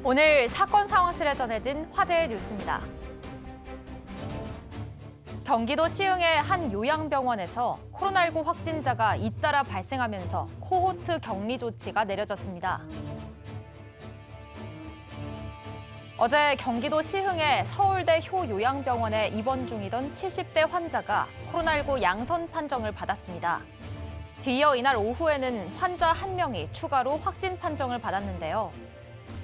오늘 사건 상황실에 전해진 화제의 뉴스입니다. 경기도 시흥의 한 요양병원에서 코로나19 확진자가 잇따라 발생하면서 코호트 격리 조치가 내려졌습니다. 어제 경기도 시흥의 서울대 효요양병원에 입원 중이던 70대 환자가 코로나19 양선 판정을 받았습니다. 뒤이어 이날 오후에는 환자 1명이 추가로 확진 판정을 받았는데요.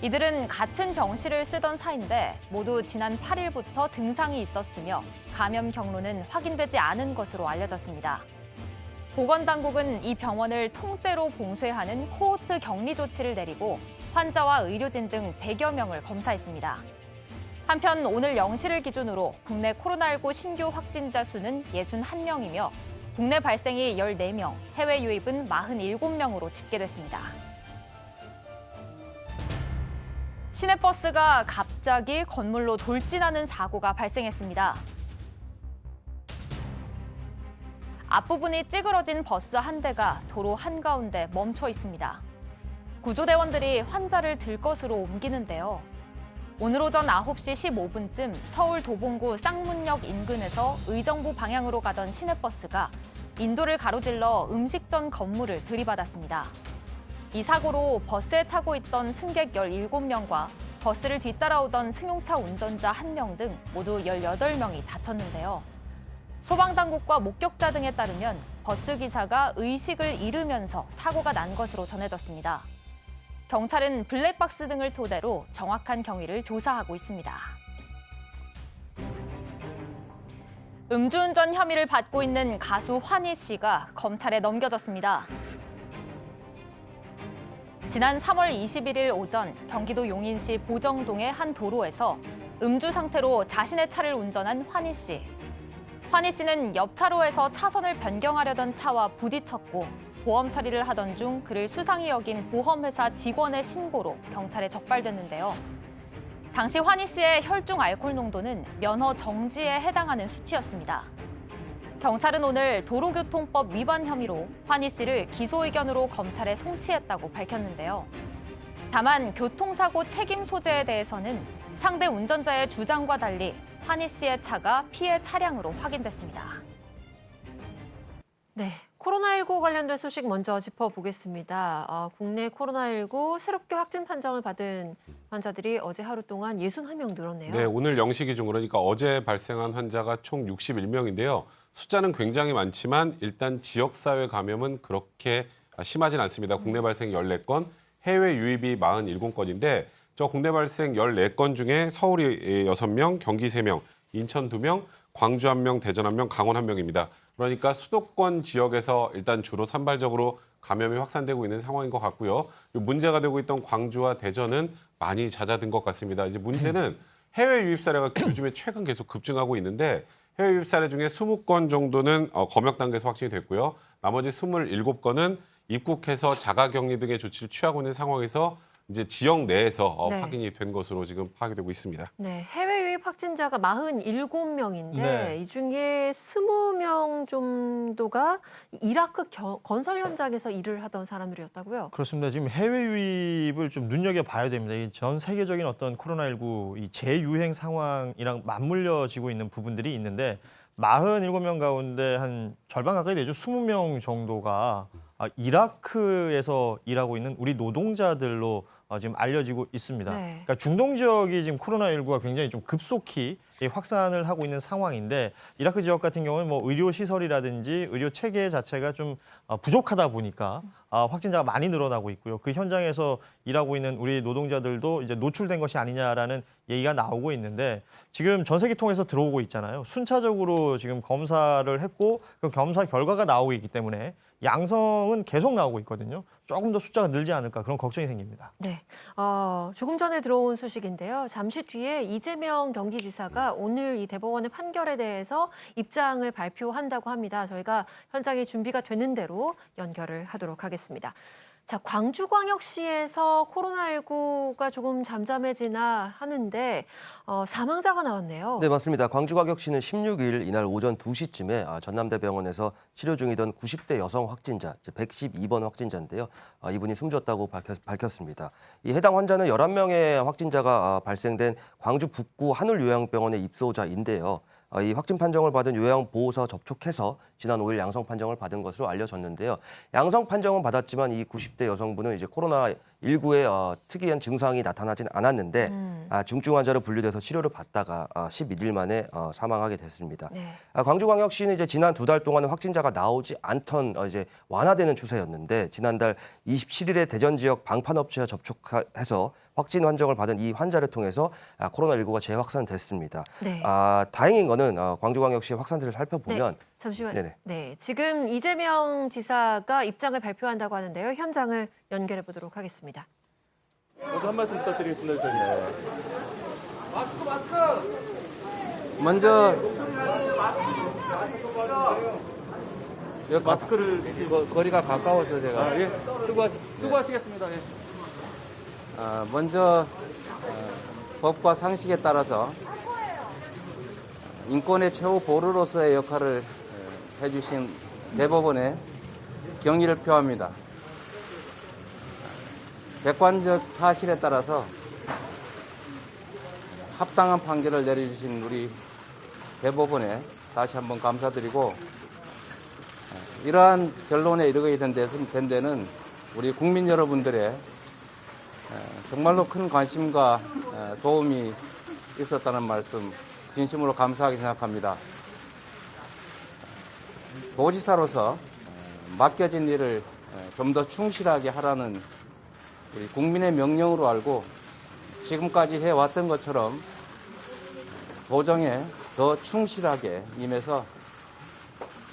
이들은 같은 병실을 쓰던 사이인데 모두 지난 8일부터 증상이 있었으며 감염 경로는 확인되지 않은 것으로 알려졌습니다. 보건당국은 이 병원을 통째로 봉쇄하는 코호트 격리 조치를 내리고 환자와 의료진 등 100여 명을 검사했습니다. 한편 오늘 0시를 기준으로 국내 코로나19 신규 확진자 수는 61명이며 국내 발생이 14명, 해외 유입은 47명으로 집계됐습니다. 시내버스가 갑자기 건물로 돌진하는 사고가 발생했습니다. 앞부분이 찌그러진 버스 한 대가 도로 한가운데 멈춰 있습니다. 구조대원들이 환자를 들 것으로 옮기는데요. 오늘 오전 9시 15분쯤 서울 도봉구 쌍문역 인근에서 의정부 방향으로 가던 시내버스가 인도를 가로질러 음식점 건물을 들이받았습니다. 이 사고로 버스에 타고 있던 승객 17명과 버스를 뒤따라오던 승용차 운전자 1명 등 모두 18명이 다쳤는데요. 소방당국과 목격자 등에 따르면 버스 기사가 의식을 잃으면서 사고가 난 것으로 전해졌습니다. 경찰은 블랙박스 등을 토대로 정확한 경위를 조사하고 있습니다. 음주운전 혐의를 받고 있는 가수 환희 씨가 검찰에 넘겨졌습니다. 지난 3월 21일 오전 경기도 용인시 보정동의 한 도로에서 음주 상태로 자신의 차를 운전한 환희 씨. 환희 씨는 옆 차로에서 차선을 변경하려던 차와 부딪혔고 보험 처리를 하던 중 그를 수상히 여긴 보험회사 직원의 신고로 경찰에 적발됐는데요. 당시 환희 씨의 혈중 알코올 농도는 면허 정지에 해당하는 수치였습니다. 경찰은 오늘 도로교통법 위반 혐의로 환희 씨를 기소 의견으로 검찰에 송치했다고 밝혔는데요. 다만 교통사고 책임 소재에 대해서는 상대 운전자의 주장과 달리 환희 씨의 차가 피해 차량으로 확인됐습니다. 네, 코로나19 관련된 소식 먼저 짚어보겠습니다. 국내 코로나19 새롭게 확진 판정을 받은 환자들이 어제 하루 동안 61명 늘었네요. 네, 오늘 0시 기준 그러니까 어제 발생한 환자가 총 61명인데요. 숫자는 굉장히 많지만 일단 지역사회 감염은 그렇게 심하진 않습니다. 국내 발생 14건, 해외 유입이 47건인데 저 국내 발생 14건 중에 서울이 6명, 경기 3명, 인천 2명, 광주 1명, 대전 1명, 강원 1명입니다. 그러니까 수도권 지역에서 일단 주로 산발적으로 감염이 확산되고 있는 상황인 것 같고요. 문제가 되고 있던 광주와 대전은 많이 잦아든 것 같습니다. 이제 문제는 해외 유입 사례가 요즘에 최근 계속 급증하고 있는데 해외 유입 사례 중에 20건 정도는 검역 단계에서 확진이 됐고요. 나머지 27건은 입국해서 자가격리 등의 조치를 취하고 있는 상황에서 이제 지역 내에서 확인이 된 것으로 지금 파악이 되고 있습니다. 네, 해외 유입 확진자가 47명인데 네. 이 중에 20명 정도가 이라크 건설 현장에서 일을 하던 사람들이었다고요? 그렇습니다. 지금 해외 유입을 좀 눈여겨봐야 됩니다. 이 전 세계적인 어떤 코로나19 이 재유행 상황이랑 맞물려지고 있는 부분들이 있는데 47명 가운데 한 절반 가까이 되죠. 20명 정도가 이라크에서 일하고 있는 우리 노동자들로 지금 알려지고 있습니다. 네. 그러니까 중동 지역이 지금 코로나19가 굉장히 좀 급속히 확산을 하고 있는 상황인데 이라크 지역 같은 경우는 뭐 의료 시설이라든지 의료 체계 자체가 좀 부족하다 보니까 확진자가 많이 늘어나고 있고요. 그 현장에서 일하고 있는 우리 노동자들도 이제 노출된 것이 아니냐라는 얘기가 나오고 있는데 지금 전 세계 통해서 들어오고 있잖아요. 순차적으로 지금 검사를 했고 그 검사 결과가 나오고 있기 때문에 양성은 계속 나오고 있거든요. 조금 더 숫자가 늘지 않을까 그런 걱정이 생깁니다. 네, 조금 전에 들어온 소식인데요. 잠시 뒤에 이재명 경기지사가 오늘 이 대법원의 판결에 대해서 입장을 발표한다고 합니다. 저희가 현장에 준비가 되는 대로 연결을 하도록 하겠습니다. 자, 광주광역시에서 코로나19가 조금 잠잠해지나 하는데 사망자가 나왔네요. 네, 맞습니다. 광주광역시는 16일 이날 오전 2시쯤에 전남대병원에서 치료 중이던 90대 여성 확진자, 112번 확진자인데요. 이분이 숨졌다고 밝혔습니다. 이 해당 환자는 11명의 확진자가 발생된 광주 북구 한울요양병원의 입소자인데요. 이 확진 판정을 받은 요양보호사 접촉해서 지난 5일 양성 판정을 받은 것으로 알려졌는데요. 양성 판정은 받았지만 이 90대 여성분은 이제 코로나19의 특이한 증상이 나타나진 않았는데 중증 환자로 분류돼서 치료를 받다가 11일 만에 사망하게 됐습니다. 네. 광주광역시는 이제 지난 2달 동안 확진자가 나오지 않던 이제 완화되는 추세였는데 지난달 27일에 대전 지역 방판업체와 접촉해서 확진 판정을 받은 이 환자를 통해서 코로나19가 재확산됐습니다. 네. 다행인 거는 광주광역시 확산세를 살펴보면 잠시만요. 네네. 네, 지금 이재명 지사가 입장을 발표한다고 하는데요. 현장을 연결해 보도록 하겠습니다. 한 말씀 부탁드리겠습니다, 선생님. 먼저 마스크를 거리가 가까워서 제가 수고하시겠습니다. 예. 먼저 법과 상식에 따라서 인권의 최후 보루로서의 역할을 해주신 대법원에 경의를 표합니다. 객관적 사실에 따라서 합당한 판결을 내려주신 우리 대법원에 다시 한번 감사드리고 이러한 결론에 이르게 된 데는 우리 국민 여러분들의 정말로 큰 관심과 도움이 있었다는 말씀 진심으로 감사하게 생각합니다. 도지사로서 맡겨진 일을 좀 더 충실하게 하라는 우리 국민의 명령으로 알고 지금까지 해왔던 것처럼 도정에 더 충실하게 임해서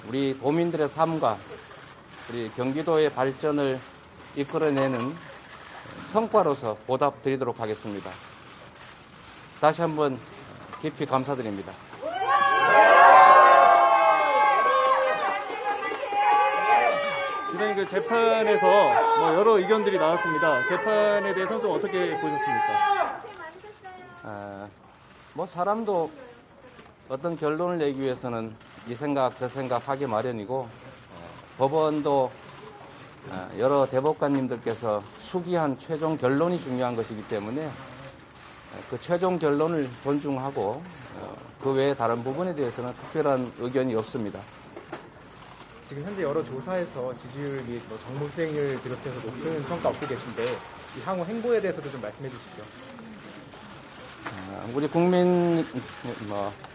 우리 도민들의 삶과 우리 경기도의 발전을 이끌어내는 성과로서 보답드리도록 하겠습니다. 다시 한번 깊이 감사드립니다. 지난 그 재판에서 여러 의견들이 나왔습니다. 재판에 대해서는 좀 어떻게 보셨습니까? 사람도 어떤 결론을 내기 위해서는 이 생각 저 생각 하기 마련이고 법원도 여러 대법관님들께서 수기한 최종 결론이 중요한 것이기 때문에 그 최종 결론을 존중하고 그 외에 다른 부분에 대해서는 특별한 의견이 없습니다. 지금 현재 여러 조사에서 지지율이 정무 수행을 비롯해서 높은 평가 얻고 계신데 이 향후 행보에 대해서도 좀 말씀해 주시죠. 우리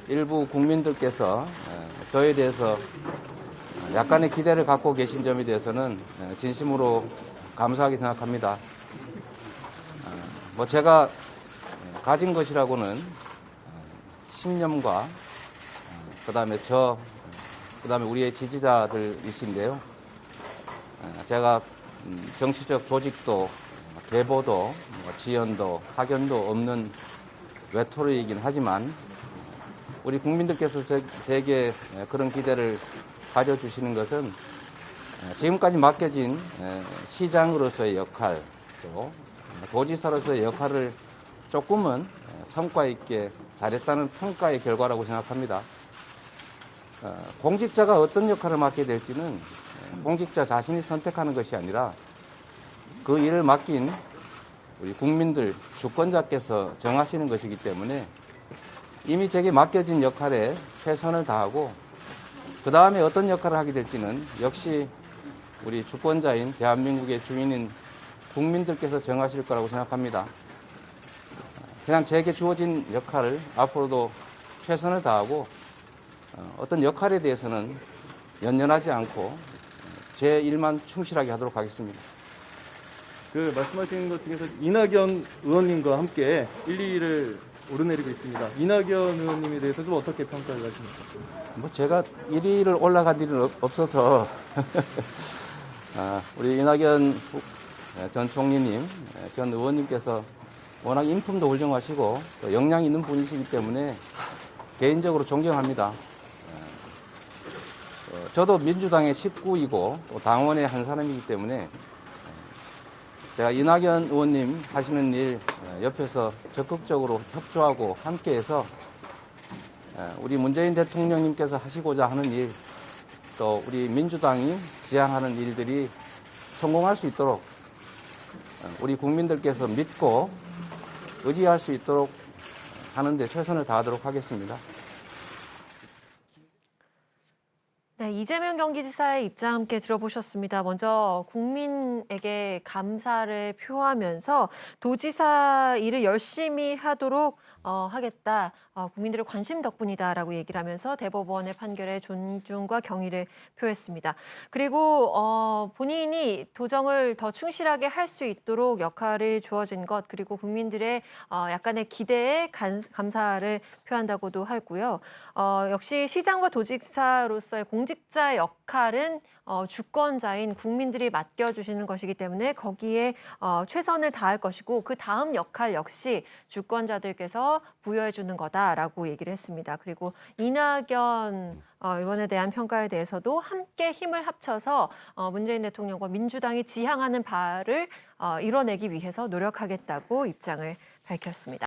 일부 국민들께서 저에 대해서 약간의 기대를 갖고 계신 점에 대해서는 진심으로 감사하게 생각합니다. 제가 가진 것이라고는 신념과 그다음에 우리의 지지자들이신데요. 제가 정치적 조직도 계보도 지연도 학연도 없는 외톨이이긴 하지만 우리 국민들께서 제게 그런 기대를 가져주시는 것은 지금까지 맡겨진 시장으로서의 역할 또 도지사로서의 역할을 조금은 성과 있게 잘했다는 평가의 결과라고 생각합니다. 공직자가 어떤 역할을 맡게 될지는 공직자 자신이 선택하는 것이 아니라 그 일을 맡긴 우리 국민들, 주권자께서 정하시는 것이기 때문에 이미 제게 맡겨진 역할에 최선을 다하고 그 다음에 어떤 역할을 하게 될지는 역시 우리 주권자인 대한민국의 주인인 국민들께서 정하실 거라고 생각합니다. 그냥 제게 주어진 역할을 앞으로도 최선을 다하고 어떤 역할에 대해서는 연연하지 않고 제 일만 충실하게 하도록 하겠습니다. 그 말씀하신 것 중에서 이낙연 의원님과 함께 1, 2위를 오르내리고 있습니다. 이낙연 의원님에 대해서 좀 어떻게 평가를 하십니까? 제가 1위를 올라간 일은 없어서 우리 이낙연 전 총리님, 전 의원님께서 워낙 인품도 훌륭하시고 또 역량이 있는 분이시기 때문에 개인적으로 존경합니다. 저도 민주당의 식구이고 또 당원의 한 사람이기 때문에 제가 이낙연 의원님 하시는 일 옆에서 적극적으로 협조하고 함께해서 우리 문재인 대통령님께서 하시고자 하는 일, 또 우리 민주당이 지향하는 일들이 성공할 수 있도록 우리 국민들께서 믿고 의지할 수 있도록 하는 데 최선을 다하도록 하겠습니다. 네, 이재명 경기지사의 입장 함께 들어보셨습니다. 먼저 국민에게 감사를 표하면서 도지사 일을 열심히 하도록 하겠다. 국민들의 관심 덕분이다라고 얘기를 하면서 대법원의 판결에 존중과 경의를 표했습니다. 그리고 본인이 도정을 더 충실하게 할 수 있도록 역할을 주어진 것, 그리고 국민들의 약간의 기대에 감사를 표한다고도 하고요. 역시 시장과 도지사로서의 공직자 역할은 주권자인 국민들이 맡겨주시는 것이기 때문에 거기에 최선을 다할 것이고, 그 다음 역할 역시 주권자들께서 부여해 주는 거다라고 얘기를 했습니다. 그리고 이낙연 의원에 대한 평가에 대해서도 함께 힘을 합쳐서 문재인 대통령과 민주당이 지향하는 바를 이뤄내기 위해서 노력하겠다고 입장을 밝혔습니다.